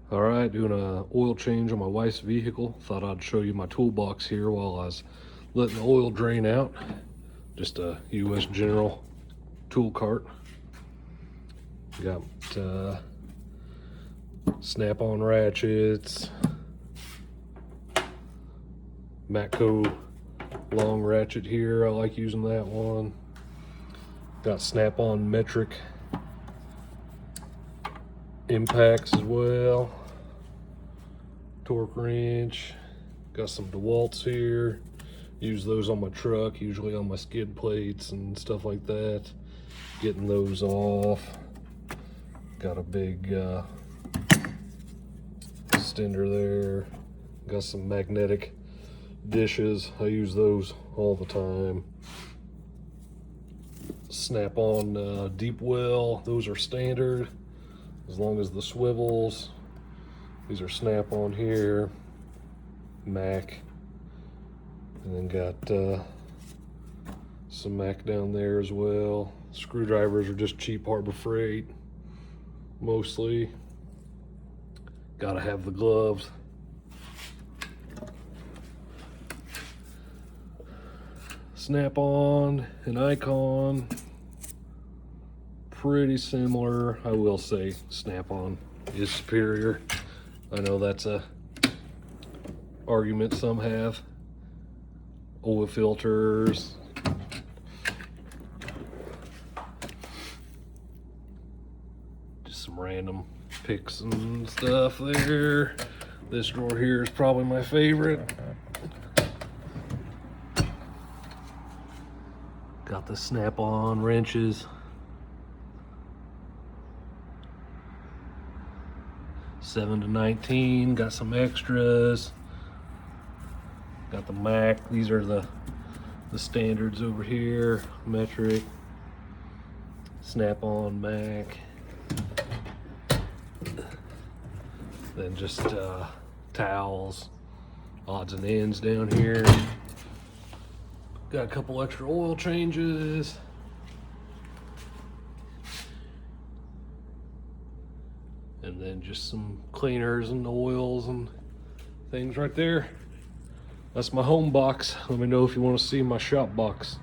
All right, doing a oil change on my wife's vehicle. Thought I'd show you my toolbox here while I was letting the oil drain out. Just a US General tool cart. Got snap-on ratchets, Matco long ratchet here. I like using that one. Got snap-on metric impacts as well. Torque wrench. Got some DeWalt's here. Use those on my truck, usually on my skid plates and stuff like that. Getting those off. Got a big extender there. Got some magnetic dishes. I use those all the time. Snap-on deep well. Those are standard as long as the swivels. These are snap-on here. Mac. And then got some Mac down there as well. Screwdrivers are just cheap Harbor Freight, mostly. Gotta have the gloves. Snap-on and Icon, pretty similar. I will say Snap-on is superior. I know that's a argument some have. Oil filters. Just some random picks and stuff there. This drawer here is probably my favorite. Got the snap-on wrenches. 7 to 19, got some extras. Got the Mac, these are the standards over here. Metric, snap-on Mac. Then just towels, odds and ends down here. Got a couple extra oil changes. And then just some cleaners and oils and things right there. That's my home box. Let me know if you want to see my shop box.